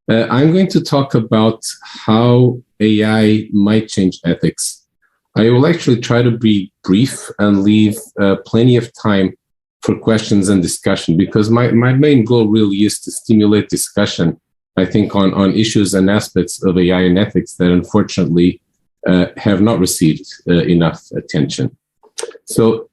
I'm going to talk about how AI might change ethics. I will actually try to be brief and leave plenty of time for questions and discussion because my main goal really is to stimulate discussion, I think, on issues and aspects of AI and ethics that unfortunately have not received enough attention. So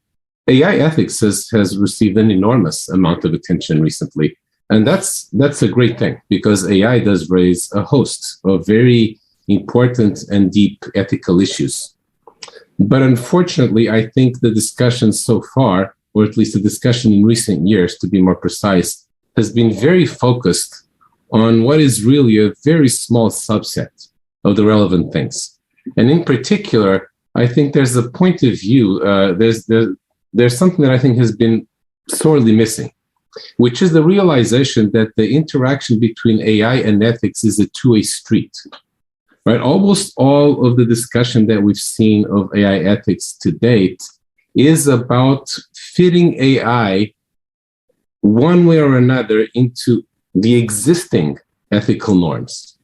AI ethics has received an enormous amount of attention recently. And that's a great thing because AI does raise a host of very important and deep ethical issues. But unfortunately, I think the discussion so far, or at least the discussion in recent years, to be more precise, has been very focused on what is really a very small subset of the relevant things. And in particular, I think there's a point of view, there's something that I think has been sorely missing, which is the realization that the interaction between AI and ethics is a two-way street, right? Almost all of the discussion that we've seen of AI ethics to date is about fitting AI one way or another into the existing ethical norms.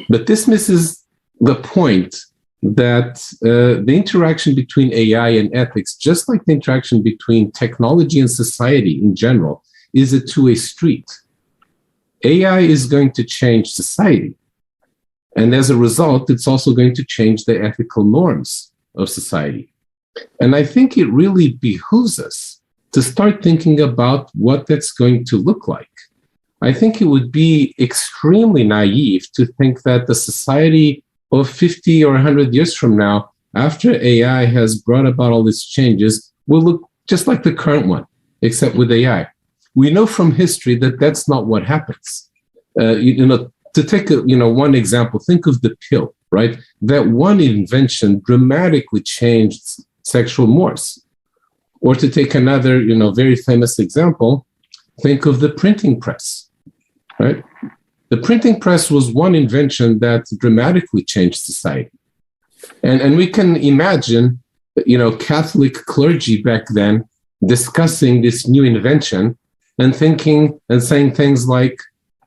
But this misses the point that the interaction between AI and ethics, just like the interaction between technology and society in general, is a two-way street. AI is going to change society. And as a result, it's also going to change the ethical norms of society. And I think it really behooves us to start thinking about what that's going to look like. I think it would be extremely naive to think that the society of 50 or 100 years from now, after AI has brought about all these changes, will look just like the current one, except with AI. We know from history that that's not what happens. To take one example, think of the pill, right? That one invention dramatically changed sexual mores. Or to take another, very famous example, think of the printing press, right? The printing press was one invention that dramatically changed society. And we can imagine, Catholic clergy back then discussing this new invention and thinking and saying things like,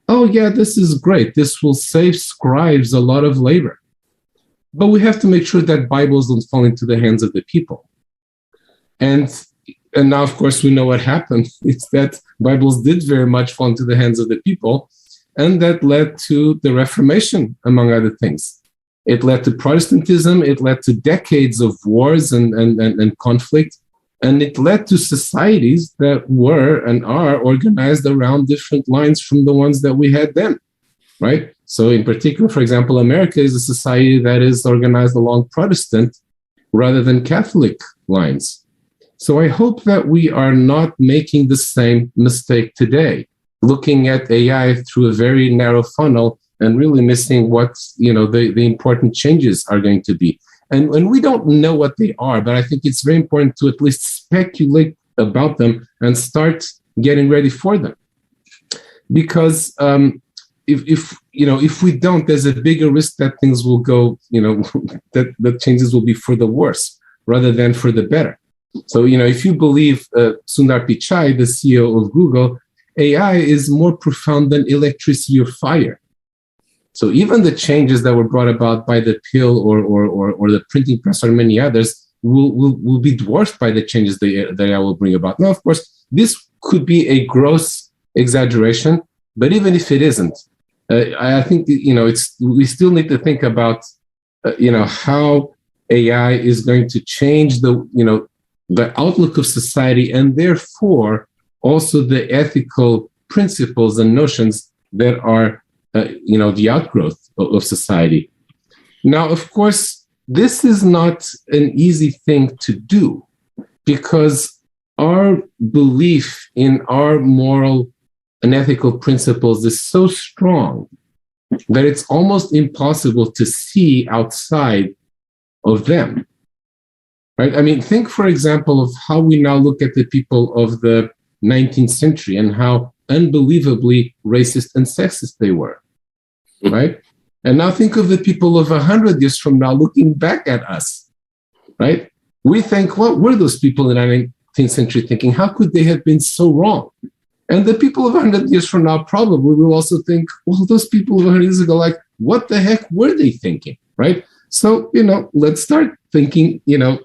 oh, yeah, this is great. This will save scribes a lot of labor. But we have to make sure that Bibles don't fall into the hands of the people. And now, of course, we know what happened. It's that Bibles did very much fall into the hands of the people. And that led to the Reformation, among other things. It led to Protestantism. It led to decades of wars and conflict. And it led to societies that were and are organized around different lines from the ones that we had then, right? So in particular, for example, America is a society that is organized along Protestant rather than Catholic lines. So I hope that we are not making the same mistake today, looking at AI through a very narrow funnel and really missing what the important changes are going to be. And we don't know what they are, but I think it's very important to at least speculate about them and start getting ready for them. Because if we don't, there's a bigger risk that things will go, that changes will be for the worse rather than for the better. So, if you believe Sundar Pichai, the CEO of Google, AI is more profound than electricity or fire. So even the changes that were brought about by the pill or the printing press or many others will be dwarfed by the changes that AI will bring about. Now, of course, this could be a gross exaggeration, but even if it isn't, I think we still need to think about how AI is going to change the outlook of society and therefore also the ethical principles and notions that are the outgrowth of society. Now, of course, this is not an easy thing to do because our belief in our moral and ethical principles is so strong that it's almost impossible to see outside of them. Right? I mean, think, for example, of how we now look at the people of the 19th century and how unbelievably racist and sexist they were, right? And now think of the people of 100 years from now looking back at us, right? We think, what were those people in the 19th century thinking? How could they have been so wrong? And the people of 100 years from now probably will also think, well, those people of 100 years ago, like, what the heck were they thinking, right? So, let's start thinking,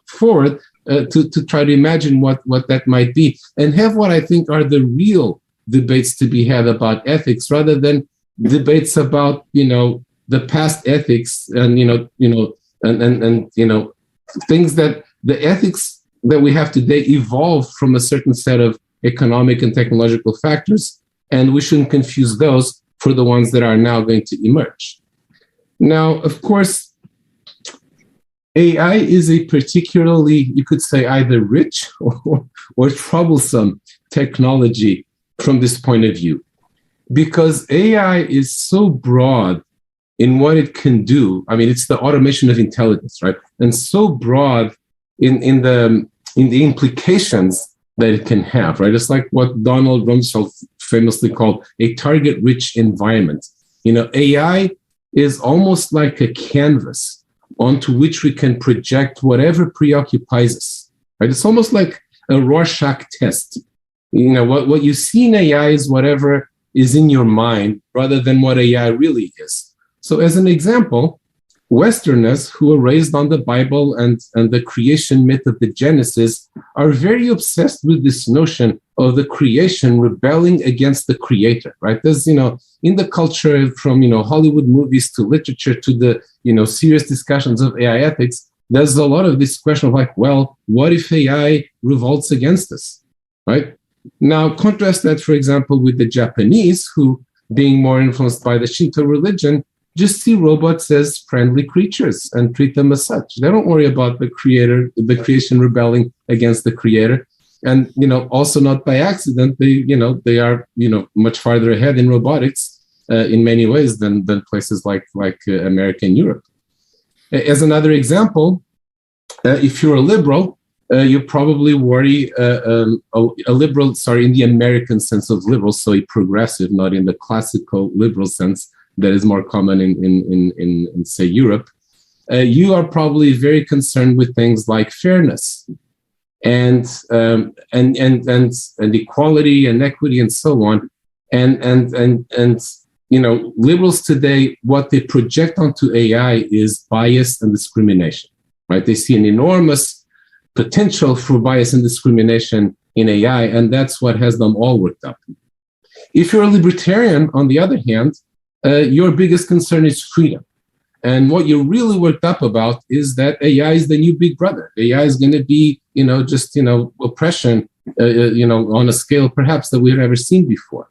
forward to try to imagine what that might be, and have what I think are the real debates to be had about ethics, rather than debates about, the past ethics and, things that the ethics that we have today evolved from a certain set of economic and technological factors, and we shouldn't confuse those for the ones that are now going to emerge. Now, of course, AI is a particularly, you could say, either rich or troublesome technology from this point of view, because AI is so broad in what it can do. I mean, it's the automation of intelligence, right? And so broad in the implications that it can have, right? It's like what Donald Rumsfeld famously called a target-rich environment. AI is almost like a canvas onto which we can project whatever preoccupies us, right? It's almost like a Rorschach test. What you see in AI is whatever is in your mind rather than what AI really is. So as an example, Westerners who are raised on the Bible and the creation myth of the Genesis are very obsessed with this notion of the creation rebelling against the creator, right? There's, in the culture from, Hollywood movies to literature to the, serious discussions of AI ethics, there's a lot of this question of like, well, what if AI revolts against us, right? Now, contrast that, for example, with the Japanese who, being more influenced by the Shinto religion, just see robots as friendly creatures and treat them as such. They don't worry about the creation rebelling against the creator. And, also not by accident, they are, much farther ahead in robotics in many ways than places like America and Europe. As another example, if you're a liberal, you probably worry, a liberal, in the American sense of liberal, so a progressive, not in the classical liberal sense that is more common in say, Europe. You are probably very concerned with things like fairness and equality and equity and so on. And liberals today, what they project onto AI is bias and discrimination, right? They see an enormous potential for bias and discrimination in AI, and that's what has them all worked up. If you're a libertarian, on the other hand, your biggest concern is freedom. And what you're really worked up about is that AI is the new big brother. AI is going to be, oppression, on a scale perhaps that we've never seen before.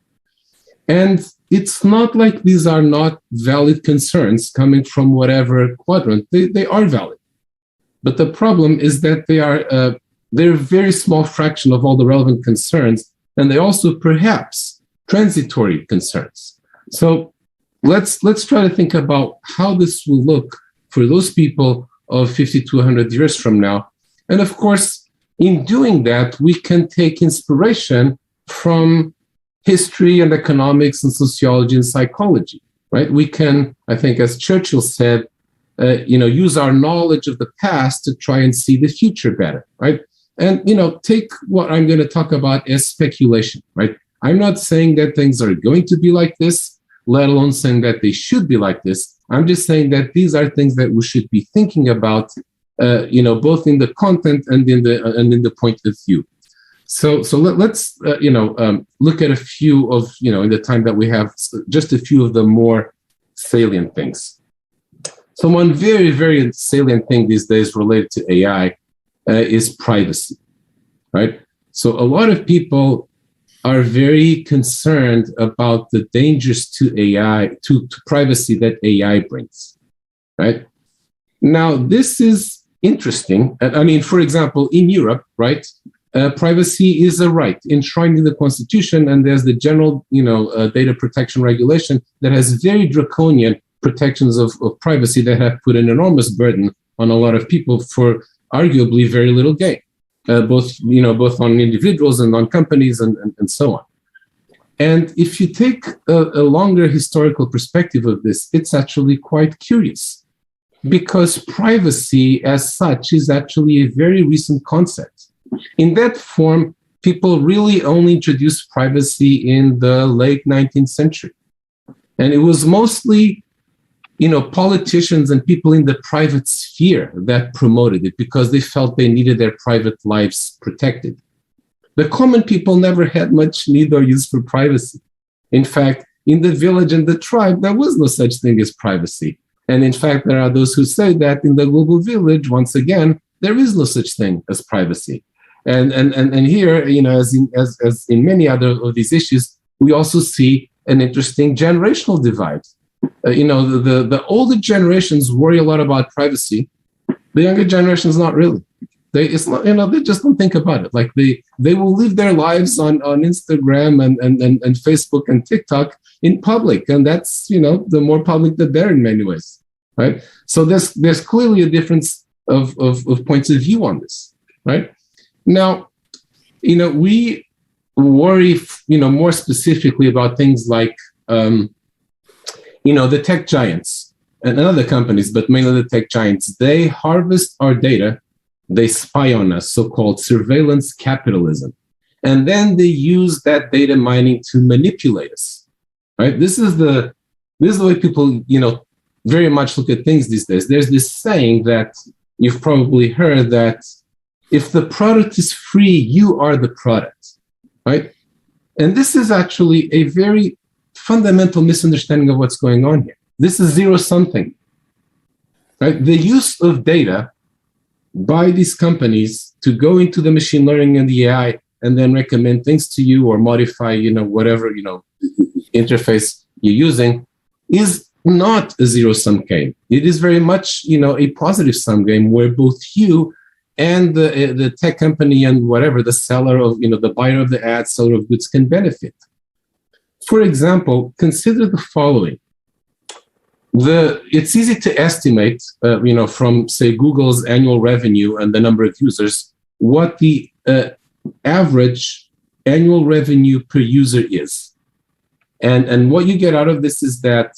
And it's not like these are not valid concerns coming from whatever quadrant. They are valid. But the problem is that they're a very small fraction of all the relevant concerns, and they also perhaps transitory concerns. So let's try to think about how this will look for those people of 50 to 100 years from now. And of course, in doing that, we can take inspiration from history and economics and sociology and psychology, right? We can, I think, as Churchill said, use our knowledge of the past to try and see the future better, right? And, take what I'm going to talk about as speculation, right? I'm not saying that things are going to be like this, let alone saying that they should be like this. I'm just saying that these are things that we should be thinking about, both in the content and in the point of view. So let's look at a few of, in the time that we have, just a few of the more salient things. So one very, very salient thing these days related to AI is privacy, right? So a lot of people are very concerned about the dangers to AI, to privacy that AI brings, right? Now, this is interesting. I mean, for example, in Europe, right, privacy is a right enshrined in the Constitution, and there's the general, data protection regulation that has very draconian protections of privacy that have put an enormous burden on a lot of people for arguably very little gain, both on individuals and on companies and so on. And if you take a longer historical perspective of this, it's actually quite curious, because privacy as such is actually a very recent concept. In that form, people really only introduced privacy in the late 19th century. And it was mostly, politicians and people in the private sphere that promoted it because they felt they needed their private lives protected. The common people never had much need or use for privacy. In fact, in the village and the tribe, there was no such thing as privacy. And in fact, there are those who say that in the global village, once again, there is no such thing as privacy. And here, as in many other of these issues, we also see an interesting generational divide. The older generations worry a lot about privacy. The younger generations, not really. They just don't think about it. Like they will live their lives on Instagram and Facebook and TikTok in public, and that's the more public the better in many ways, right? So there's clearly a difference of points of view on this, right? Now, we worry, more specifically about things like, the tech giants and other companies, but mainly the tech giants. They harvest our data. They spy on us, so-called surveillance capitalism. And then they use that data mining to manipulate us, right? This is the way people, very much look at things these days. There's this saying that you've probably heard that if the product is free, you are the product, right? And this is actually a very fundamental misunderstanding of what's going on here. This is zero-sum thing, right? The use of data by these companies to go into the machine learning and the AI and then recommend things to you or modify, whatever, interface you're using is not a zero-sum game. It is very much, a positive sum game where both you and the tech company and whatever, the seller of, the buyer of the ad, seller of goods can benefit. For example, consider the following. It's easy to estimate, from, say, Google's annual revenue and the number of users, what the average annual revenue per user is. And what you get out of this is that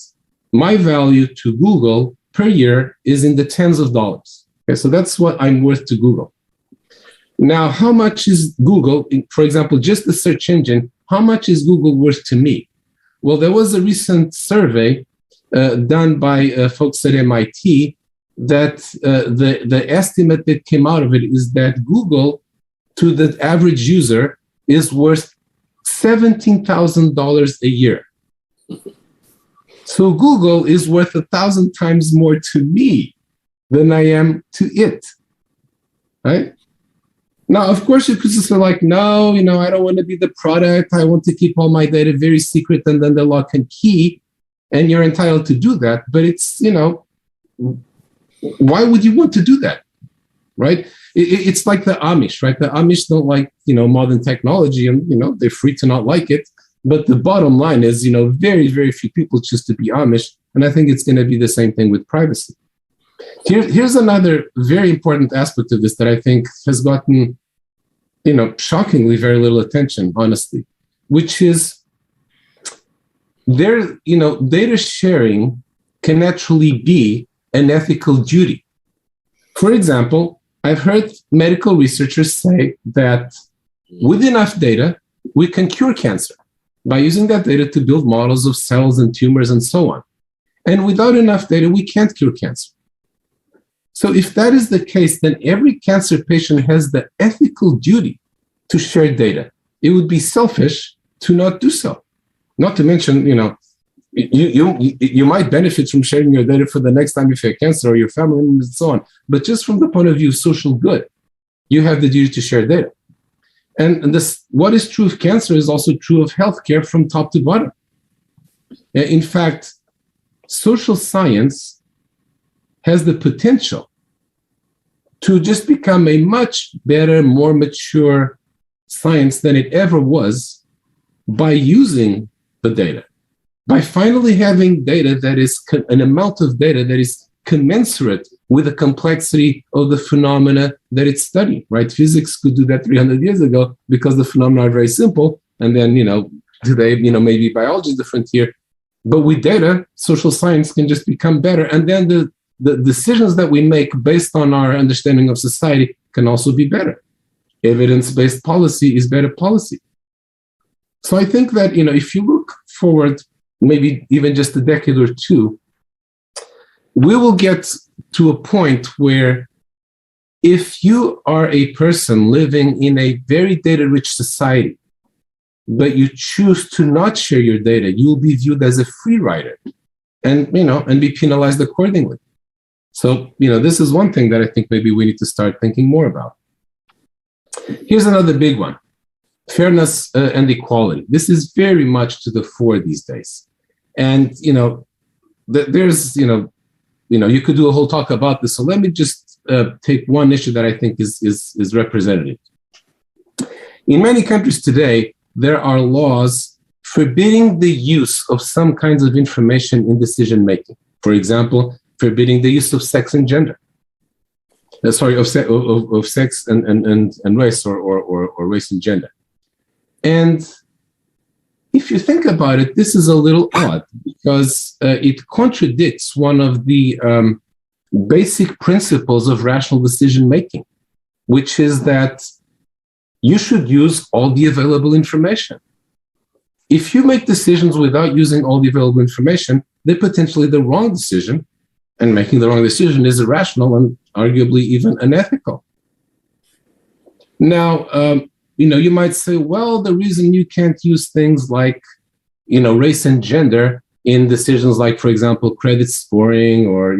my value to Google per year is in the tens of dollars. Okay, so that's what I'm worth to Google. Now, how much is Google, for example, just the search engine, how much is Google worth to me? Well, there was a recent survey done by folks at MIT that the estimate that came out of it is that Google, to the average user, is worth $17,000 a year. So Google is worth 1,000 times more to me than I am to it, right? Now, of course, you could just say like, no, I don't want to be the product. I want to keep all my data very secret and then the lock and key. And you're entitled to do that. But it's, why would you want to do that, right? It's like the Amish, right? The Amish don't like, modern technology and, they're free to not like it. But the bottom line is, very, very few people choose to be Amish. And I think it's going to be the same thing with privacy. Here's another very important aspect of this that I think has gotten, shockingly very little attention, honestly, which is data sharing can actually be an ethical duty. For example, I've heard medical researchers say that with enough data, we can cure cancer by using that data to build models of cells and tumors and so on. And without enough data, we can't cure cancer. So if that is the case, then every cancer patient has the ethical duty to share data. It would be selfish to not do so. Not to mention, you might benefit from sharing your data for the next time if you have cancer or your family members and so on. But just from the point of view of social good, you have the duty to share data. And this, what is true of cancer is also true of healthcare from top to bottom. In fact, social science has the potential to just become a much better, more mature science than it ever was by using the data, by finally having data that is an amount of data that is commensurate with the complexity of the phenomena that it's studying, right? Physics could do that 300 years ago because the phenomena are very simple. And then, today, maybe biology is different here. But with data, social science can just become better. And then the decisions that we make based on our understanding of society can also be better. Evidence-based policy is better policy. So I think that, if you look forward, maybe even just a decade or two, we will get to a point where if you are a person living in a very data-rich society, but you choose to not share your data, you will be viewed as a free rider and be penalized accordingly. So, this is one thing that I think maybe we need to start thinking more about. Here's another big one. Fairness and equality. This is very much to the fore these days. And, there's, you could do a whole talk about this. So let me just take one issue that I think is representative. In many countries today, there are laws forbidding the use of some kinds of information in decision-making. For example, forbidding the use of sex and gender. Of sex and race or race and gender. And if you think about it, this is a little odd because it contradicts one of the basic principles of rational decision-making, which is that you should use all the available information. If you make decisions without using all the available information, they're potentially the wrong decision, and making the wrong decision is irrational and arguably even unethical. Now, you might say, well, the reason you can't use things like, race and gender in decisions like, for example, credit scoring or,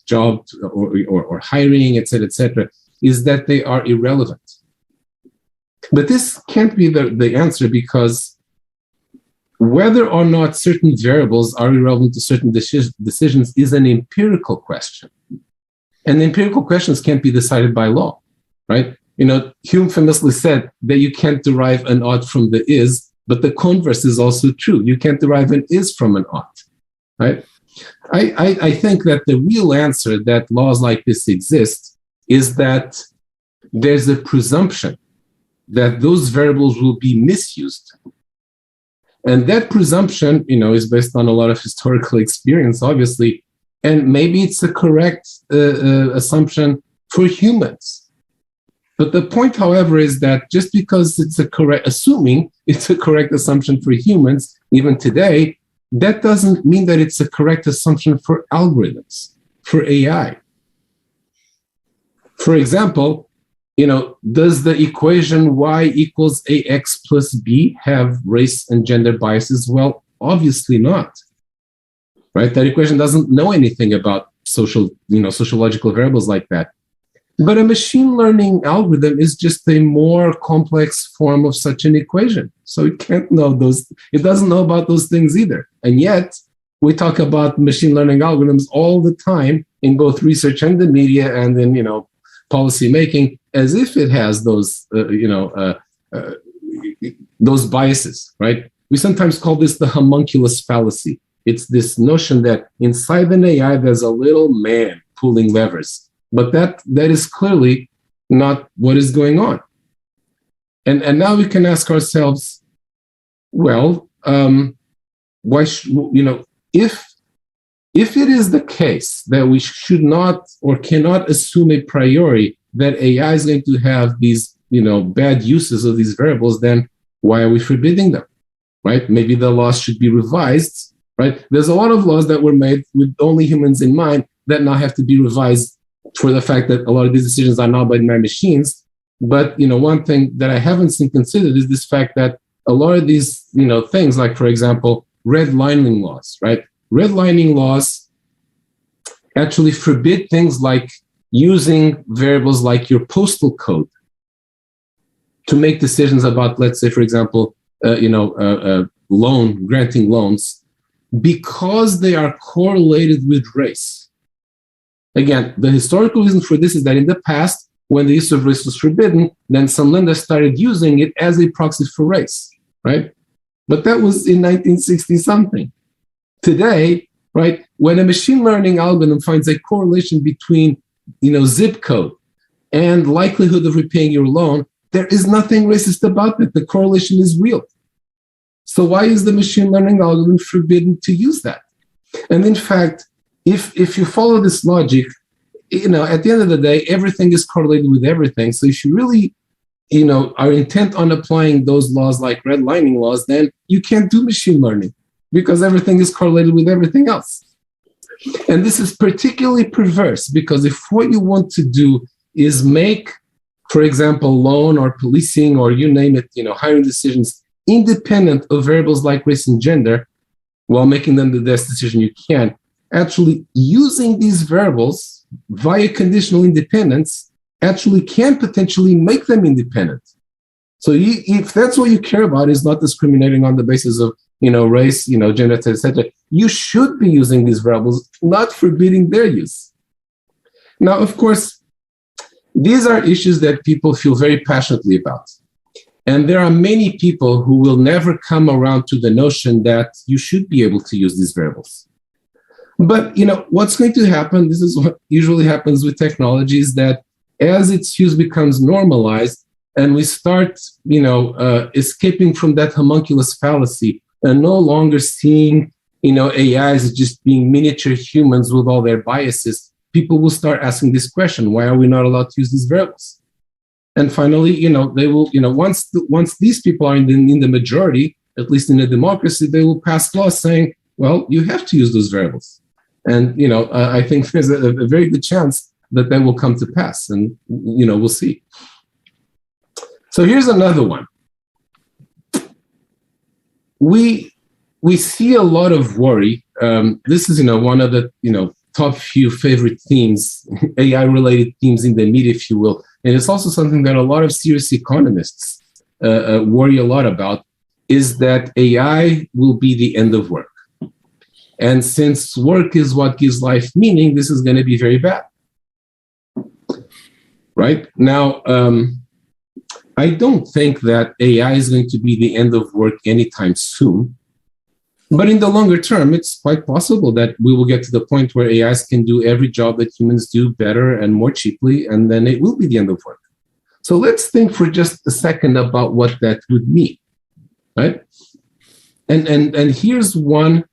job or hiring, et cetera, is that they are irrelevant. But this can't be the answer, because whether or not certain variables are irrelevant to certain decisions is an empirical question. And empirical questions can't be decided by law, right? Hume famously said that you can't derive an ought from the is, but the converse is also true. You can't derive an is from an ought, right? I think that the real answer that laws like this exist is that there's a presumption that those variables will be misused. And that presumption, is based on a lot of historical experience, obviously, and maybe it's a correct assumption for humans. But the point, however, is that just because assuming it's a correct assumption for humans, even today, that doesn't mean that it's a correct assumption for algorithms, for AI. For example, does the equation y equals ax plus b have race and gender biases? Well, obviously not, right? That equation doesn't know anything about sociological variables like that. But a machine learning algorithm is just a more complex form of such an equation. So it can't know it doesn't know about those things either. And yet, we talk about machine learning algorithms all the time in both research and the media and in, policy making, as if it has those biases, right? We sometimes call this the homunculus fallacy. It's this notion that inside an AI, there's a little man pulling levers, but that is clearly not what is going on. And now we can ask ourselves, well, why if it is the case that we should not or cannot assume a priori that AI is going to have these, bad uses of these variables, then why are we forbidding them, right? Maybe the laws should be revised, right? There's a lot of laws that were made with only humans in mind that now have to be revised for the fact that a lot of these decisions are now made by machines. But, one thing that I haven't seen considered is this fact that a lot of these, things like, for example, redlining laws, right? Redlining laws actually forbid things like using variables like your postal code to make decisions about, let's say, for example, granting loans, because they are correlated with race. Again, the historical reason for this is that in the past, when the use of race was forbidden, then some lenders started using it as a proxy for race, right? But that was in 1960-something. Today, right, when a machine learning algorithm finds a correlation between, zip code and likelihood of repaying your loan, there is nothing racist about that. The correlation is real. So why is the machine learning algorithm forbidden to use that? And in fact, if you follow this logic, at the end of the day, everything is correlated with everything. So if you really are intent on applying those laws like redlining laws, then you can't do machine learning because everything is correlated with everything else. And this is particularly perverse because if what you want to do is make, for example, loan or policing or you name it, hiring decisions independent of variables like race and gender, while making them the best decision you can, actually using these variables via conditional independence actually can potentially make them independent. So if that's what you care about is not discriminating on the basis of race, gender, etc., you should be using these variables, not forbidding their use. Now, of course, these are issues that people feel very passionately about. And there are many people who will never come around to the notion that you should be able to use these variables. But, what's going to happen, this is what usually happens with technology, is that as its use becomes normalized and we start, escaping from that homunculus fallacy and no longer seeing, AIs as just being miniature humans with all their biases, people will start asking this question: why are we not allowed to use these variables? And finally, they will, once these people are in the majority, at least in a democracy, they will pass laws saying, well, you have to use those variables. And, I think there's a very good chance that will come to pass. And, we'll see. So here's another one. We see a lot of worry. This is, one of the, top few favorite themes, AI-related themes in the media, if you will. And it's also something that a lot of serious economists worry a lot about, is that AI will be the end of work. And since work is what gives life meaning, this is going to be very bad. Right? Now, I don't think that AI is going to be the end of work anytime soon. But in the longer term, it's quite possible that we will get to the point where AIs can do every job that humans do better and more cheaply, and then it will be the end of work. So let's think for just a second about what that would mean, right? And here's one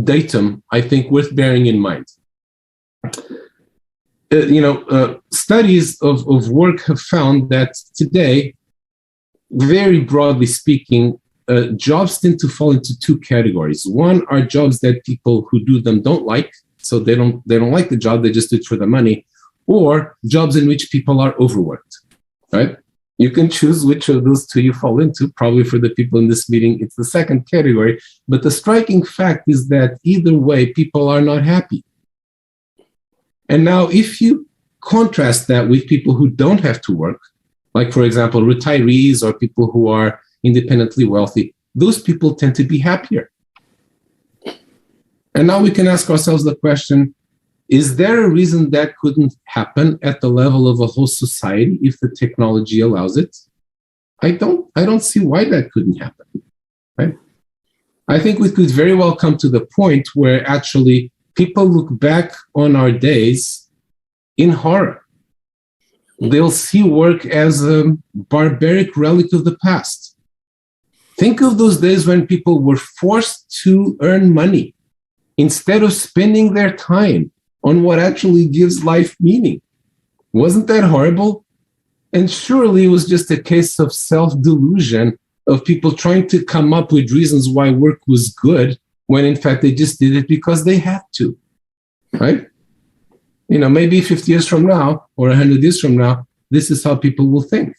datum I think worth bearing in mind. Studies of work have found that today, very broadly speaking, jobs tend to fall into two categories. One are jobs that people who do them don't like, so they don't like the job, they just do it for the money, or jobs in which people are overworked, right? You can choose which of those two you fall into. Probably for the people in this meeting, it's the second category. But the striking fact is that either way, people are not happy. And now if you contrast that with people who don't have to work, like, for example, retirees or people who are independently wealthy, those people tend to be happier. And now we can ask ourselves the question, is there a reason that couldn't happen at the level of a whole society if the technology allows it? I don't see why that couldn't happen, right? I think we could very well come to the point where actually people look back on our days in horror. They'll see work as a barbaric relic of the past. Think of those days when people were forced to earn money instead of spending their time on what actually gives life meaning. Wasn't that horrible? And surely it was just a case of self-delusion of people trying to come up with reasons why work was good, when in fact they just did it because they had to, right? Maybe 50 years from now or 100 years from now, this is how people will think.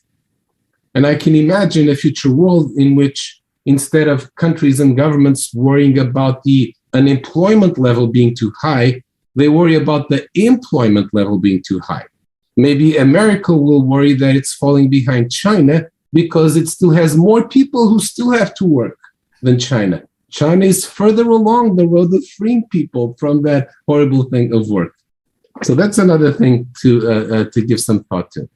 And I can imagine a future world in which instead of countries and governments worrying about the unemployment level being too high, they worry about the employment level being too high. Maybe America will worry that it's falling behind China because it still has more people who still have to work than China. China is further along the road of freeing people from that horrible thing of work. So that's another thing to give some thought to.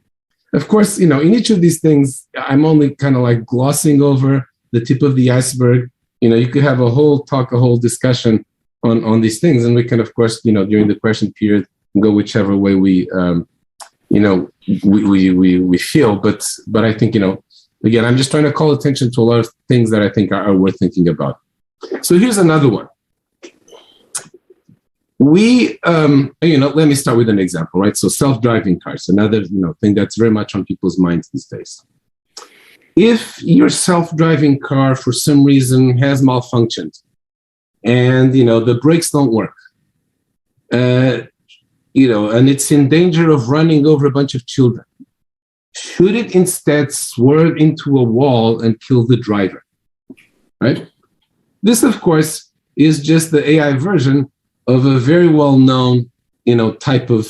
Of course, in each of these things, I'm only kind of like glossing over the tip of the iceberg. You could have a whole discussion on these things, and we can, of course, during the question period, go whichever way we feel. But I think, again, I'm just trying to call attention to a lot of things that I think are worth thinking about. So here's another one. Let me start with an example, right? So self-driving cars, another, thing that's very much on people's minds these days. If your self-driving car for some reason has malfunctioned and, the brakes don't work, and it's in danger of running over a bunch of children, should it instead swerve into a wall and kill the driver, right? This, of course, is just the AI version of a very well-known, type of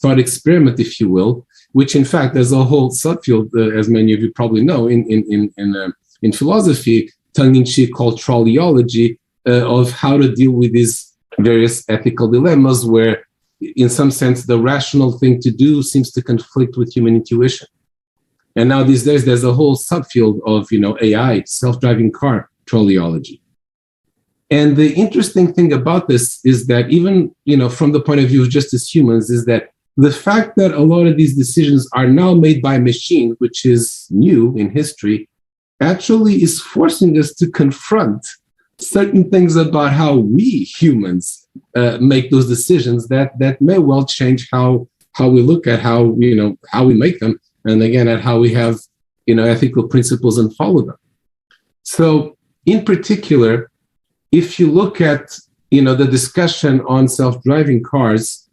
thought experiment, if you will, which in fact there's a whole subfield, as many of you probably know, in philosophy, tongue-in-cheek, called trolleyology, of how to deal with these various ethical dilemmas where, in some sense, the rational thing to do seems to conflict with human intuition. And now these days, there's a whole subfield of, AI, self-driving car trolleyology. And the interesting thing about this is that even, from the point of view of just as humans, is that the fact that a lot of these decisions are now made by machines, which is new in history, actually is forcing us to confront certain things about how we humans make those decisions that may well change how we look at how we make them, and again at how we have ethical principles and follow them. So in particular, if you look at the discussion on self-driving cars,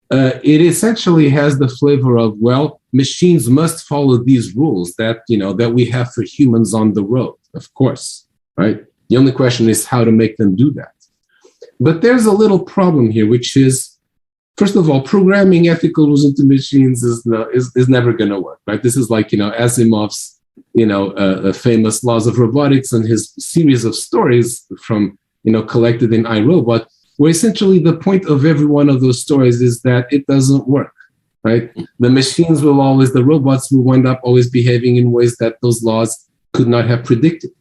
it essentially has the flavor of, well, machines must follow these rules that that we have for humans on the road, of course, right? The only question is how to make them do that. But there's a little problem here, which is, first of all, programming ethical rules into machines is never going to work, right? This is like Asimov's famous laws of robotics and his series of stories from collected in iRobot, where essentially the point of every one of those stories is that it doesn't work, right? The machines the robots will wind up always behaving in ways that those laws could not have predicted,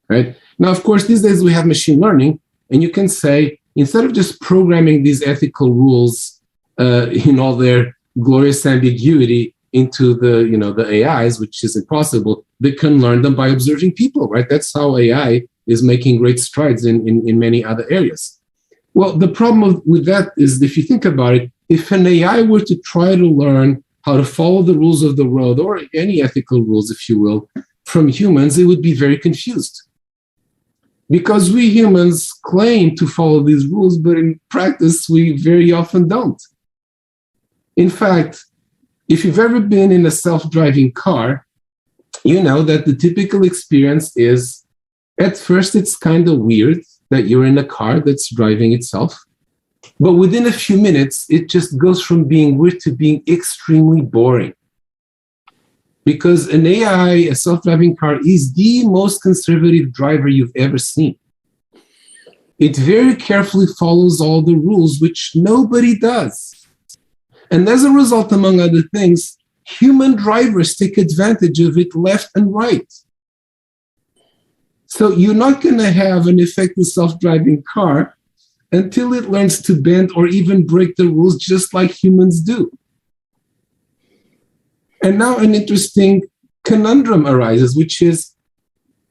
right? Now, of course, these days we have machine learning, and you can say, instead of just programming these ethical rules in all their glorious ambiguity into the AIs, which is impossible, they can learn them by observing people, right? That's how AI is making great strides in many other areas. Well, the problem with that is, if you think about it, if an AI were to try to learn how to follow the rules of the road, or any ethical rules, if you will, from humans, it would be very confused. Because we humans claim to follow these rules, but in practice, we very often don't. In fact, if you've ever been in a self-driving car, you know that the typical experience is, at first, it's kind of weird that you're in a car that's driving itself. But within a few minutes, it just goes from being weird to being extremely boring. Because an AI, a self-driving car, is the most conservative driver you've ever seen. It very carefully follows all the rules, which nobody does. And as a result, among other things, human drivers take advantage of it left and right. So you're not going to have an effective self-driving car until it learns to bend or even break the rules just like humans do. And now an interesting conundrum arises, which is,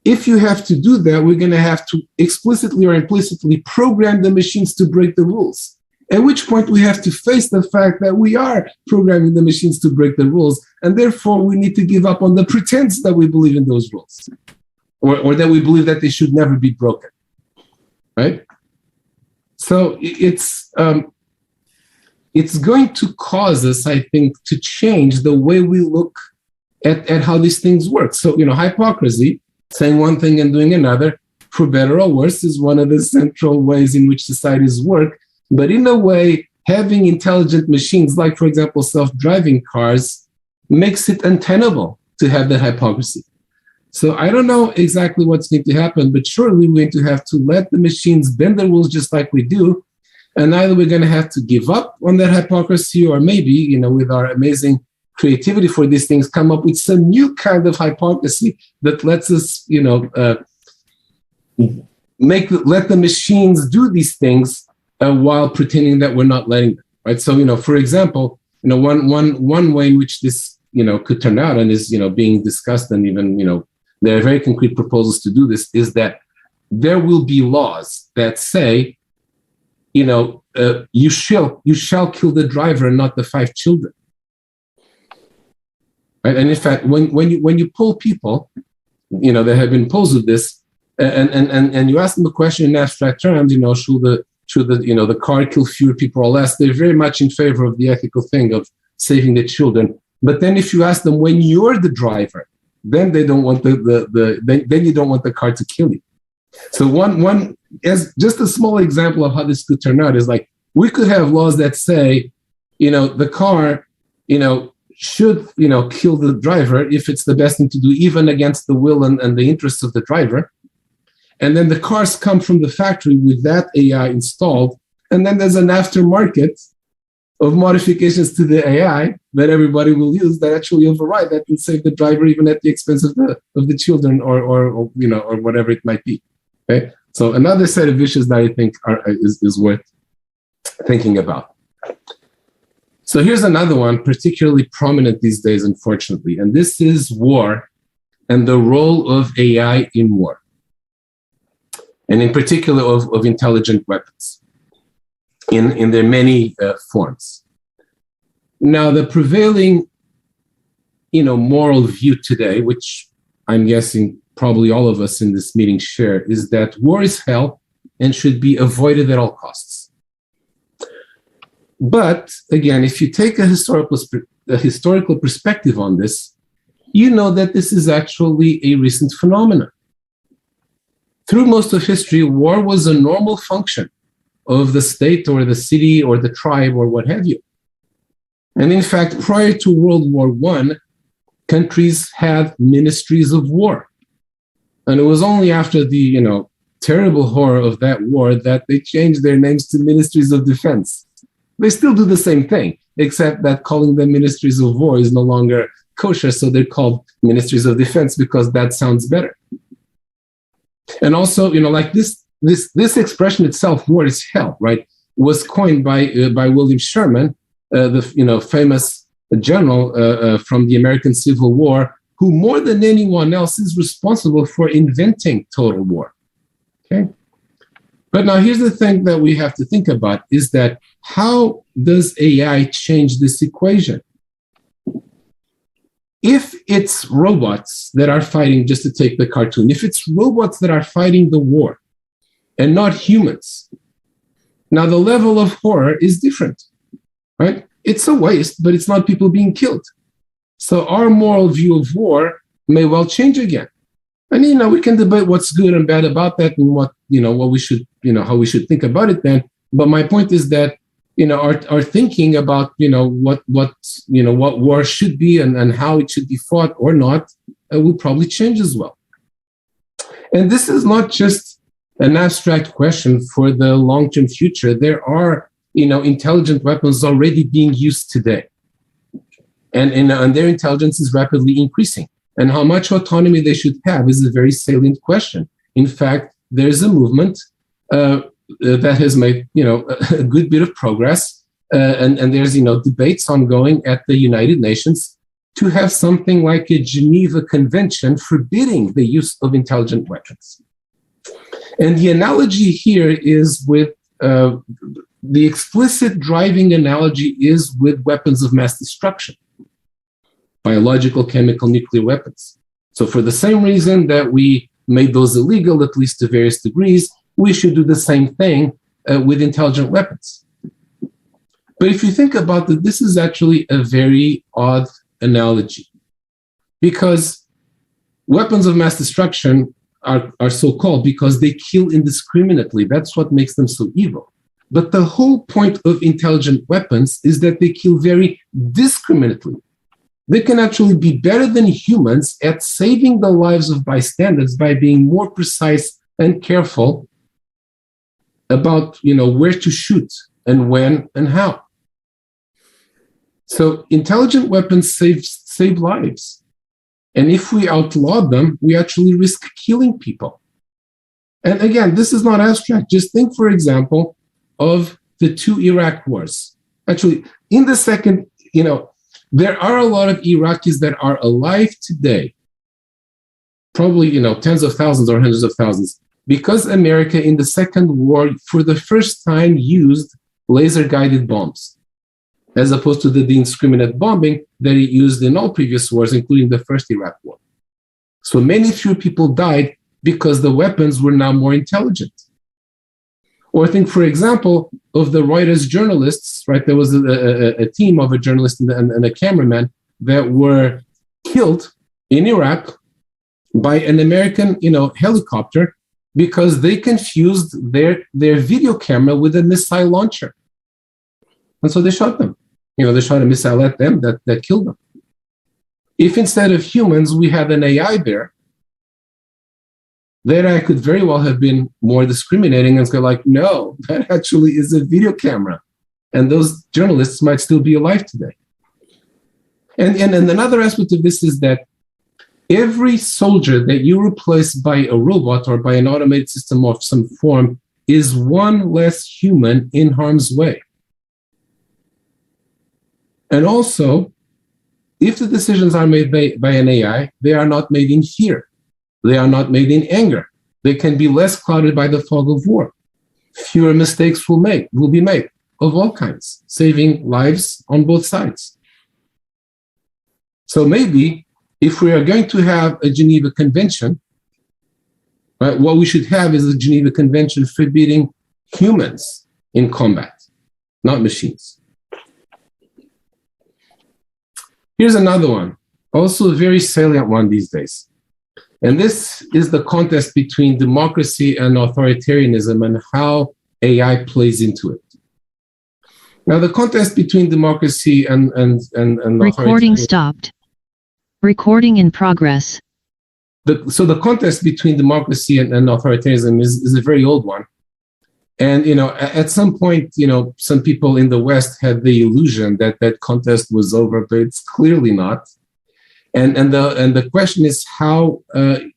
if you have to do that, we're going to have to explicitly or implicitly program the machines to break the rules. At which point we have to face the fact that we are programming the machines to break the rules, and therefore we need to give up on the pretense that we believe in those rules, or that we believe that they should never be broken, right? So it's going to cause us, I think, to change the way we look at how these things work. So, hypocrisy, saying one thing and doing another, for better or worse, is one of the central ways in which societies work. But in a way, having intelligent machines, like, for example, self-driving cars, makes it untenable to have that hypocrisy. So I don't know exactly what's going to happen, but surely we're going to have to let the machines bend the rules just like we do. And either we're going to have to give up on that hypocrisy, or maybe, with our amazing creativity for these things, come up with some new kind of hypocrisy that lets us, let the machines do these things while pretending that we're not letting them, right? So, for example, one way in which this, could turn out, and is, being discussed, and even, there are very concrete proposals to do this, is that there will be laws that say, you shall kill the driver and not the 5 children. Right? And in fact, when you poll people, that have been posed with this, and you ask them a question in abstract terms, should the car kill fewer people or less? They're very much in favor of the ethical thing of saving the children. But then if you ask them when you're the driver, then they don't want then you don't want the car to kill you. So one as just a small example of how this could turn out is like we could have laws that say, the car, should kill the driver if it's the best thing to do, even against the will and the interests of the driver. And then the cars come from the factory with that AI installed, and then there's an aftermarket of modifications to the AI that everybody will use that actually override that and save the driver even at the expense of the children or whatever it might be. Okay, so another set of issues that I think is worth thinking about. So here's another one particularly prominent these days, unfortunately, and this is war and the role of AI in war, and in particular of intelligent weapons in their many forms. Now, the prevailing, moral view today, which I'm guessing probably all of us in this meeting share, is that war is hell and should be avoided at all costs. But again, if you take a historical perspective on this, you know that this is actually a recent phenomenon. Through most of history, war was a normal function of the state or the city or the tribe or what have you. And in fact, prior to World War I, countries had ministries of war. And it was only after the, terrible horror of that war that they changed their names to ministries of defense. They still do the same thing, except that calling them ministries of war is no longer kosher, so they're called ministries of defense because that sounds better. And also, like this expression itself, war is hell, right, was coined by William Sherman, the famous general from the American Civil War, who more than anyone else is responsible for inventing total war. Okay, but now here's the thing that we have to think about is that how does AI change this equation? If it's robots that are fighting, just to take the cartoon, if it's robots that are fighting the war and not humans, now the level of horror is different, right? It's a waste, but it's not people being killed. So our moral view of war may well change again. And, we can debate what's good and bad about that and what we should, how we should think about it then. But my point is that, our thinking about, what war should be and how it should be fought or not will probably change as well. And this is not just an abstract question for the long-term future. There are, intelligent weapons already being used today. And their intelligence is rapidly increasing. And how much autonomy they should have is a very salient question. In fact, there's a movement that has made, a good bit of progress. And there's, debates ongoing at the United Nations to have something like a Geneva Convention forbidding the use of intelligent weapons. And the analogy here is with, the explicit driving analogy is with weapons of mass destruction. Biological, chemical, nuclear weapons. So for the same reason that we made those illegal, at least to various degrees, we should do the same thing with intelligent weapons. But if you think about it, this is actually a very odd analogy because weapons of mass destruction are so called because they kill indiscriminately. That's what makes them so evil. But the whole point of intelligent weapons is that they kill very discriminately. They can actually be better than humans at saving the lives of bystanders by being more precise and careful about, where to shoot and when and how. So intelligent weapons save lives. And if we outlaw them, we actually risk killing people. And again, this is not abstract. Just think, for example, of the 2 Iraq wars. Actually, in the second, there are a lot of Iraqis that are alive today, probably, tens of thousands or hundreds of thousands, because America in the Second War, for the first time, used laser-guided bombs, as opposed to the indiscriminate bombing that it used in all previous wars, including the first Iraq War. So many fewer people died because the weapons were now more intelligent. Or think, for example, of the Reuters journalists, right? There was a team of a journalist and a cameraman that were killed in Iraq by an American, helicopter because they confused their video camera with a missile launcher. And so they shot them. They shot a missile at them that killed them. If instead of humans, we had an AI there, that I could very well have been more discriminating and say, like, no, that actually is a video camera. And those journalists might still be alive today. And another aspect of this is that every soldier that you replace by a robot or by an automated system of some form is one less human in harm's way. And also, if the decisions are made by an AI, they are not made in fear. They are not made in anger. They can be less clouded by the fog of war. Fewer mistakes will be made of all kinds, saving lives on both sides. So maybe if we are going to have a Geneva Convention, right, what we should have is a Geneva Convention forbidding humans in combat, not machines. Here's another one, also a very salient one these days. And this is the contest between democracy and authoritarianism and how AI plays into it. Now, the contest between democracy and recording stopped. Recording in progress. So the contest between democracy and authoritarianism is a very old one. And, at some point, some people in the West had the illusion that that contest was over, but it's clearly not. And the question is how, there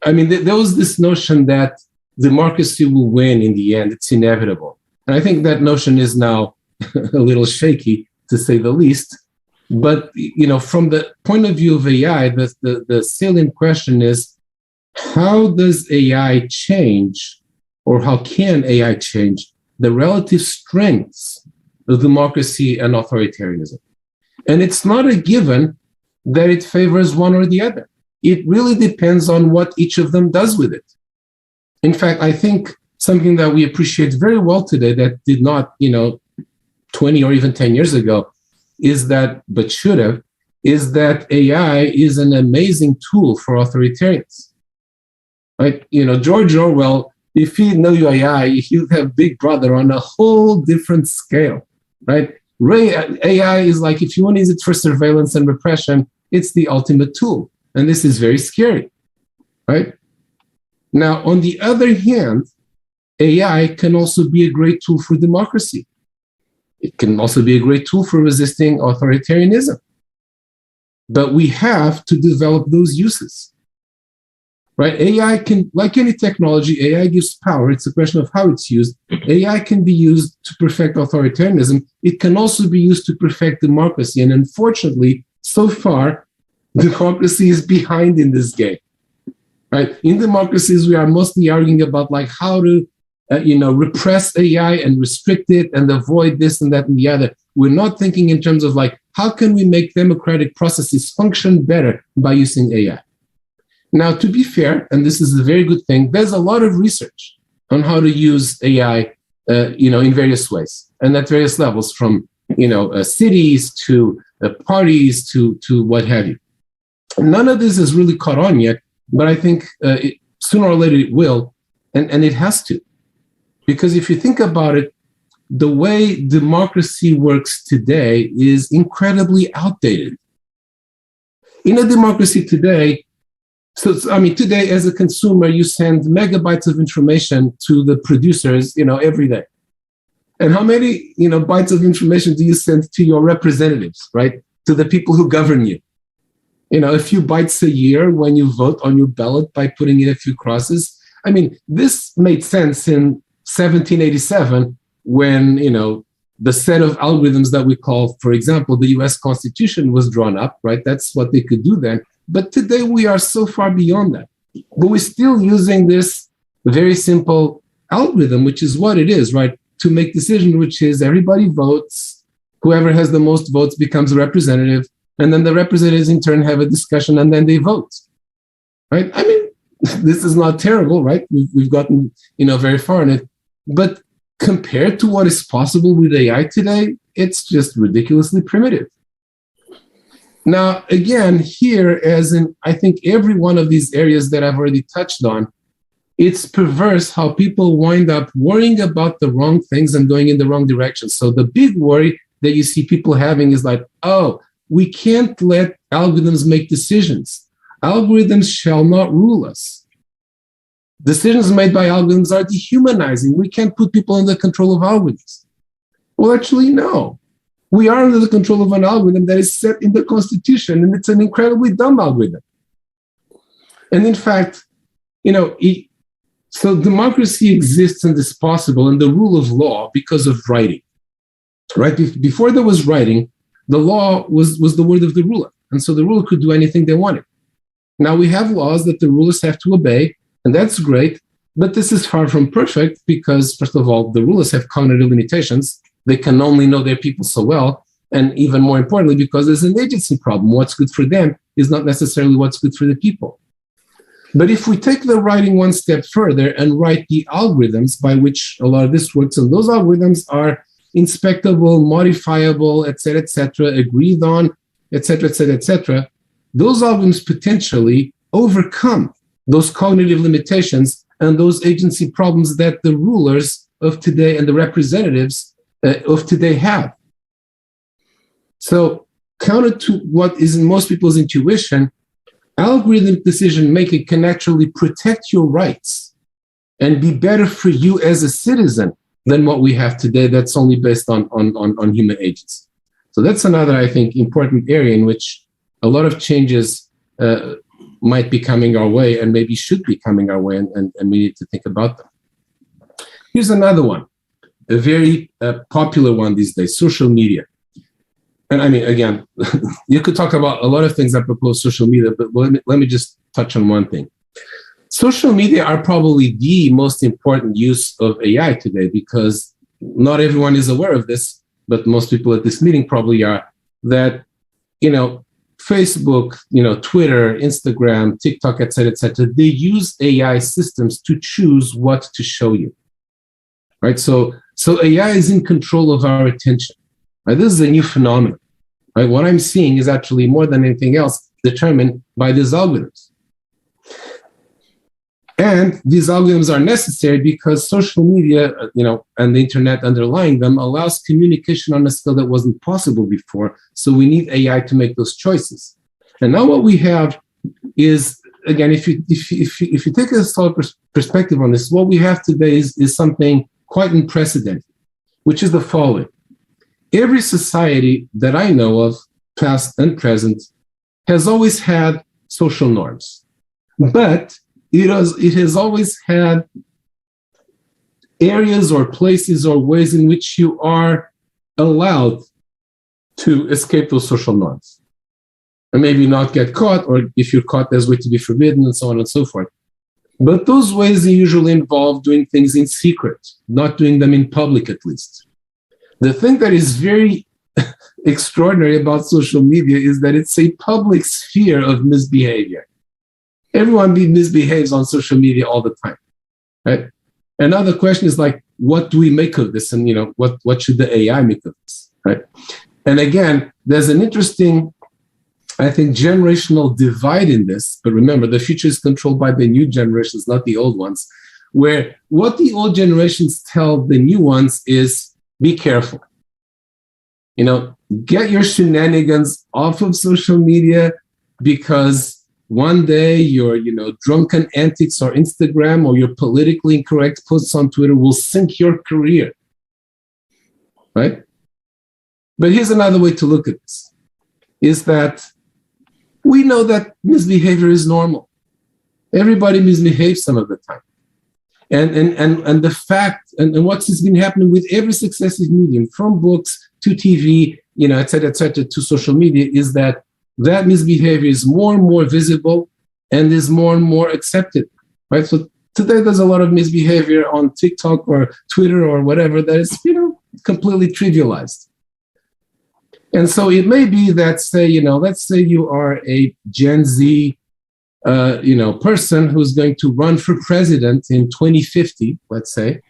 was this notion that democracy will win in the end. It's inevitable. And I think that notion is now a little shaky, to say the least. But, from the point of view of AI, the salient question is, how does AI change, or how can AI change the relative strengths of democracy and authoritarianism? And it's not a given that it favors one or the other. It really depends on what each of them does with it. In fact, I think something that we appreciate very well today that did not, 20 or even 10 years ago, but should have, is that AI is an amazing tool for authoritarians. Right? George Orwell, if he knew AI, he'd have Big Brother on a whole different scale, right? AI is like, if you want to use it for surveillance and repression, it's the ultimate tool. And this is very scary, right? Now, on the other hand, AI can also be a great tool for democracy. It can also be a great tool for resisting authoritarianism. But we have to develop those uses. Right? AI can, like any technology, AI gives power. It's a question of how it's used. AI can be used to perfect authoritarianism. It can also be used to perfect democracy. And unfortunately, so far, democracy is behind in this game. Right? In democracies, we are mostly arguing about like how to, repress AI and restrict it and avoid this and that and the other. We're not thinking in terms of like, how can we make democratic processes function better by using AI? Now, to be fair, and this is a very good thing, there's a lot of research on how to use AI, in various ways and at various levels, from, cities to parties to what have you. None of this is really caught on yet, but I think sooner or later it will, and it has to. Because if you think about it, the way democracy works today is incredibly outdated. In a democracy today, today as a consumer, you send megabytes of information to the producers, every day. And how many, bytes of information do you send to your representatives, right? To the people who govern you? A few bytes a year when you vote on your ballot by putting in a few crosses. This made sense in 1787 when, the set of algorithms that we call, for example, the US Constitution was drawn up, right? That's what they could do then. But today we are so far beyond that. But we're still using this very simple algorithm, which is what it is, right? To make decisions, which is everybody votes, whoever has the most votes becomes a representative, and then the representatives in turn have a discussion and then they vote, right? I mean, this is not terrible, right? We've gotten, very far in it, but compared to what is possible with AI today, it's just ridiculously primitive. Now, again, here, as in, I think every one of these areas that I've already touched on, it's perverse how people wind up worrying about the wrong things and going in the wrong direction. So the big worry that you see people having is like, oh, we can't let algorithms make decisions. Algorithms shall not rule us. Decisions made by algorithms are dehumanizing. We can't put people under the control of algorithms. Well, actually, no. We are under the control of an algorithm that is set in the Constitution, and it's an incredibly dumb algorithm. And in fact, so democracy exists and is possible in the rule of law because of writing, right? Before there was writing, the law was the word of the ruler. And so the ruler could do anything they wanted. Now we have laws that the rulers have to obey, and that's great. But this is far from perfect because, first of all, the rulers have cognitive limitations. They can only know their people so well. And even more importantly, because there's an agency problem. What's good for them is not necessarily what's good for the people. But if we take the writing one step further and write the algorithms by which a lot of this works, and those algorithms are inspectable, modifiable, et cetera, agreed on, et cetera, those algorithms potentially overcome those cognitive limitations and those agency problems that the rulers of today and the representatives of today have. So, counter to what is in most people's intuition, algorithmic decision making can actually protect your rights and be better for you as a citizen than what we have today that's only based on human agents. So that's another, I think, important area in which a lot of changes might be coming our way and maybe should be coming our way, and we need to think about them. Here's another one, a very popular one these days, social media. And I mean, again, you could talk about a lot of things apropos social media, but let me just touch on one thing. Social media are probably the most important use of AI today because not everyone is aware of this, but most people at this meeting probably are, that, Facebook, Twitter, Instagram, TikTok, et cetera, they use AI systems to choose what to show you, right? So AI is in control of our attention. Right? This is a new phenomenon. Right? What I'm seeing is actually more than anything else determined by these algorithms. And these algorithms are necessary because social media, and the internet underlying them allows communication on a scale that wasn't possible before. So we need AI to make those choices. And now what we have is, again, if you take a solid perspective on this, what we have today is something quite unprecedented, which is the following. Every society that I know of, past and present, has always had social norms. But it has always had areas or places or ways in which you are allowed to escape those social norms. And maybe not get caught, or if you're caught, there's a way to be forbidden, and so on and so forth. But those ways usually involve doing things in secret, not doing them in public at least. The thing that is very extraordinary about social media is that it's a public sphere of misbehavior. Everyone misbehaves on social media all the time, right? Another question is like, what do we make of this? And, what should the AI make of this, right? And again, there's an interesting, I think, generational divide in this. But remember, the future is controlled by the new generations, not the old ones, where what the old generations tell the new ones is, be careful. Get your shenanigans off of social media because one day your, drunken antics on Instagram or your politically incorrect posts on Twitter will sink your career, right? But here's another way to look at this, is that we know that misbehavior is normal. Everybody misbehaves some of the time. And the fact, and what's been happening with every successive medium, from books to TV, et cetera, to social media, is that misbehavior is more and more visible and is more and more accepted, right? So Today, there's a lot of misbehavior on TikTok or Twitter or whatever that is, completely trivialized. And so it may be that, let's say you are a Gen Z, person who's going to run for president in 2050, let's say.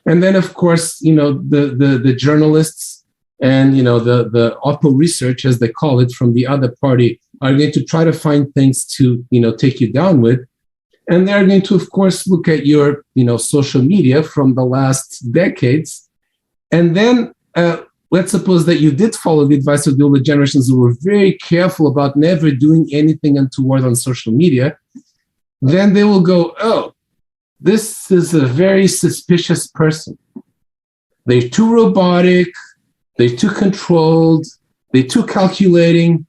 And then, of course, the journalists and, the oppo research, as they call it, from the other party are going to try to find things to, take you down with. And they're going to, of course, look at your, social media from the last decades. And then let's suppose that you did follow the advice of the older generations who were very careful about never doing anything untoward on social media. Then they will go, oh, this is a very suspicious person. They're too robotic. They're too controlled. They're too calculating.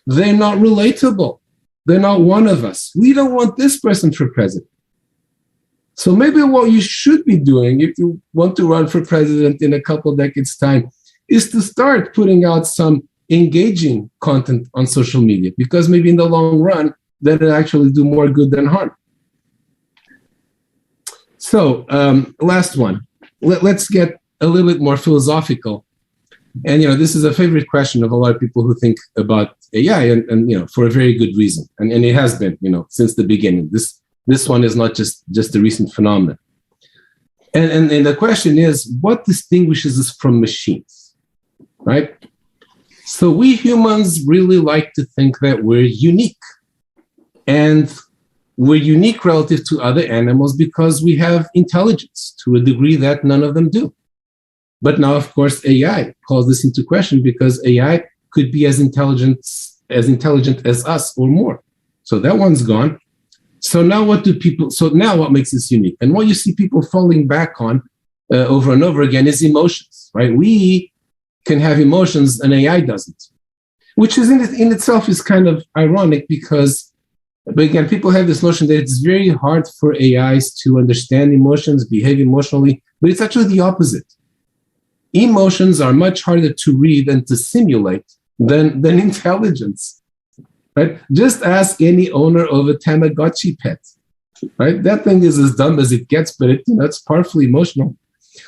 They're not relatable. They're not one of us. We don't want this person for president. So maybe what you should be doing if you want to run for president in a couple of decades' time is to start putting out some engaging content on social media, because maybe in the long run, that'll actually do more good than harm. So last one. Let's get a little bit more philosophical. And, this is a favorite question of a lot of people who think about AI and for a very good reason. And it has been, since the beginning. This one is not just a recent phenomenon. And the question is, what distinguishes us from machines, right? So we humans really like to think that we're unique. And we're unique relative to other animals because we have intelligence to a degree that none of them do. But now, of course, AI calls this into question because AI could be as intelligent as us or more. So that one's gone. So now what makes us unique? And what you see people falling back on over and over again is emotions, right? We can have emotions and AI doesn't, which is in itself is kind of ironic because, but again, people have this notion that it's very hard for AIs to understand emotions, behave emotionally, but it's actually the opposite. Emotions are much harder to read and to simulate than intelligence. Right? Just ask any owner of a Tamagotchi pet. Right? That thing is as dumb as it gets, but it's powerfully emotional.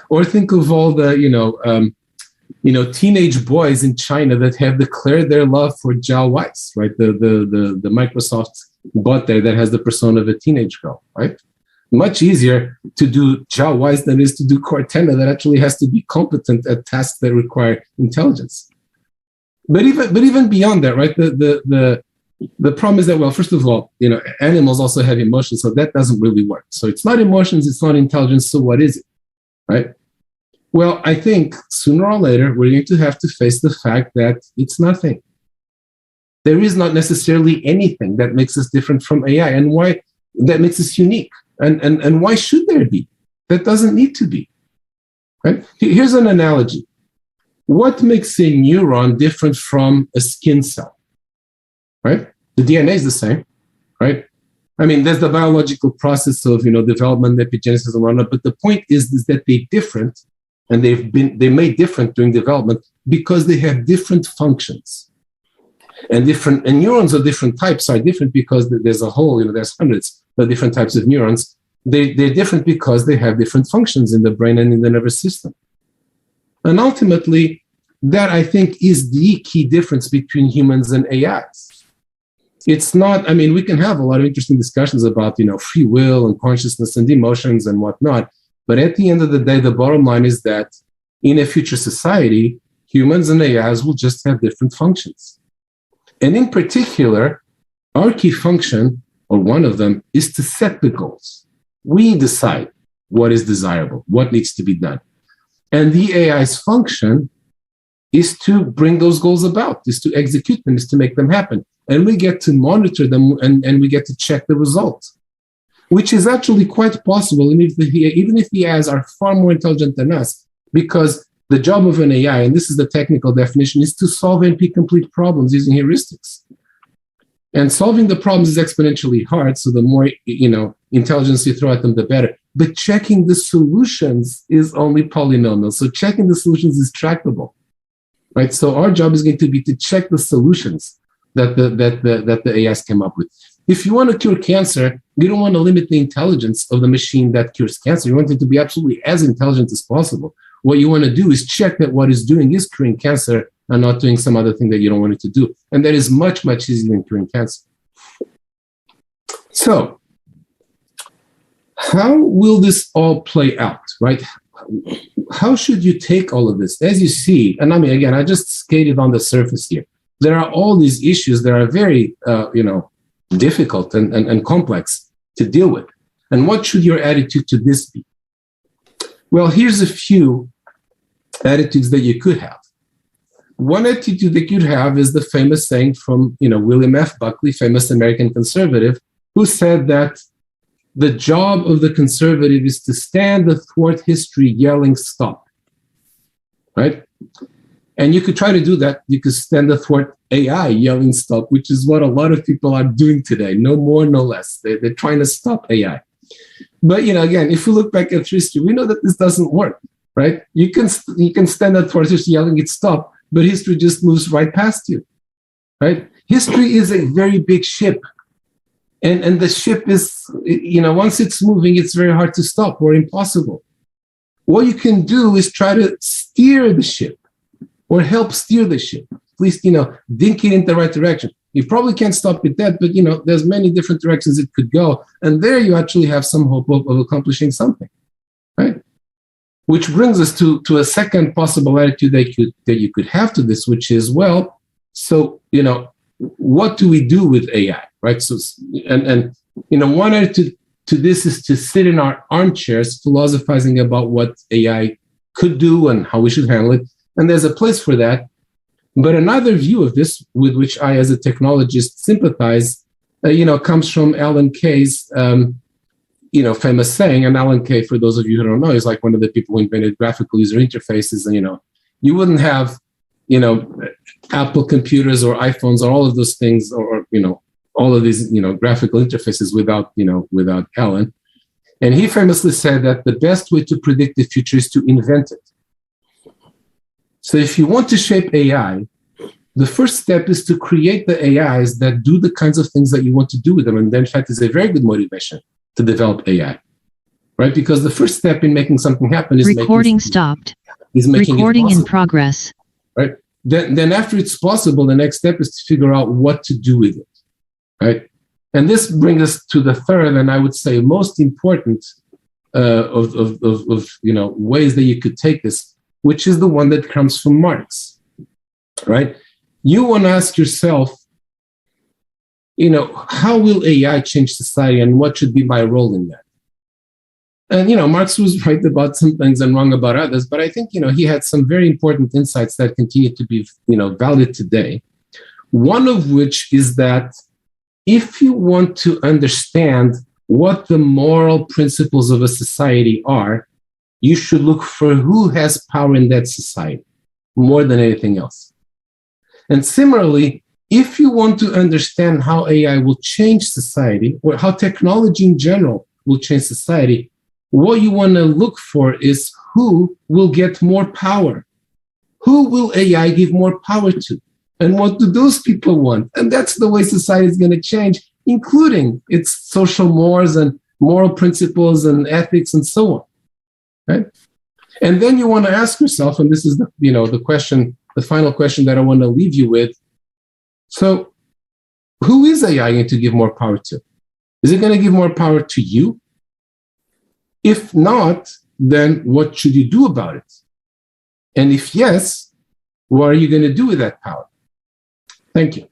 Or think of all the teenage boys in China that have declared their love for Zhao Weiss, right? The Microsoft bot there that has the persona of a teenage girl, right? Much easier to do Zhao Weiss than it is to do Cortana that actually has to be competent at tasks that require intelligence. But even beyond that, right? The problem is that, well, first of all, animals also have emotions, so that doesn't really work. So it's not emotions, it's not intelligence, so what is it, right? Well, I think sooner or later, we're going to have to face the fact that it's nothing. There is not necessarily anything that makes us different from AI, and why that makes us unique. And why should there be? That doesn't need to be. Right? Here's an analogy. What makes a neuron different from a skin cell? Right? The DNA is the same, right? I mean, there's the biological process of development, epigenesis, and whatnot. But the point is that they're different, and they're made different during development because they have different functions. And neurons of different types are different because there's a whole, there's hundreds of different types of neurons. They're different because they have different functions in the brain and in the nervous system. And ultimately, that I think is the key difference between humans and AIs. It's not, we can have a lot of interesting discussions about, free will and consciousness and emotions and whatnot. But at the end of the day, the bottom line is that in a future society, humans and AIs will just have different functions. And in particular, our key function, or one of them, is to set the goals. We decide what is desirable, what needs to be done. And the AI's function is to bring those goals about, is to execute them, is to make them happen. And we get to monitor them and we get to check the results, which is actually quite possible, even if the AIs are far more intelligent than us, because the job of an AI, and this is the technical definition, is to solve NP-complete problems using heuristics. And solving the problems is exponentially hard, so the more intelligence you throw at them, the better. But checking the solutions is only polynomial. So checking the solutions is tractable, right? So our job is going to be to check the solutions that the AIs came up with. If you want to cure cancer, you don't want to limit the intelligence of the machine that cures cancer. You want it to be absolutely as intelligent as possible. What you want to do is check that what it's doing is curing cancer and not doing some other thing that you don't want it to do. And that is much, much easier than curing cancer. So, how will this all play out, right? How should you take all of this? As you see, and I mean, again, I just skated on the surface here. There are all these issues that are very, difficult and complex to deal with. And what should your attitude to this be? Well, here's a few attitudes that you could have. One attitude that you could have is the famous saying from, William F. Buckley, famous American conservative, who said that the job of the conservative is to stand athwart history yelling stop, right? And you could try to do that. You could stand athwart AI yelling stop, which is what a lot of people are doing today. No more, no less. They're trying to stop AI. But, again, if we look back at history, we know that this doesn't work, right? You can stand athwart history yelling it stop, but history just moves right past you, right? History is a very big ship. And the ship is, once it's moving, it's very hard to stop or impossible. What you can do is try to steer the ship or help steer the ship. At least, dink it in the right direction. You probably can't stop it dead, but, there's many different directions it could go. And there you actually have some hope of accomplishing something, right? Which brings us to a second possible attitude that you could have to this, which is, well, so, what do we do with AI, right? So, and one attitude to this is to sit in our armchairs philosophizing about what AI could do and how we should handle it. And there's a place for that. But another view of this, with which I, as a technologist, sympathize, comes from Alan Kay's, famous saying. And Alan Kay, for those of you who don't know, is like one of the people who invented graphical user interfaces. And, you wouldn't have, Apple computers or iPhones or all of those things, or all of these, graphical interfaces without Alan. And he famously said that the best way to predict the future is to invent it. So if you want to shape AI, the first step is to create the AIs that do the kinds of things that you want to do with them. And that, in fact, is a very good motivation to develop AI, right? Because the first step in making something happen is recording stopped. Is making recording in progress. Right? Then after it's possible, the next step is to figure out what to do with it, right? And this brings us to the third, and I would say most important of ways that you could take this, which is the one that comes from Marx, right? You want to ask yourself, how will AI change society and what should be my role in that? And, Marx was right about some things and wrong about others, but I think, he had some very important insights that continue to be, valid today. One of which is that if you want to understand what the moral principles of a society are, you should look for who has power in that society more than anything else. And similarly, if you want to understand how AI will change society or how technology in general will change society, what you want to look for is who will get more power. Who will AI give more power to? And what do those people want? And that's the way society is going to change, including its social mores and moral principles and ethics and so on. Right? And then you want to ask yourself, and this is the question, the final question that I want to leave you with. So, who is AI going to give more power to? Is it going to give more power to you? If not, then what should you do about it? And if yes, what are you going to do with that power? Thank you.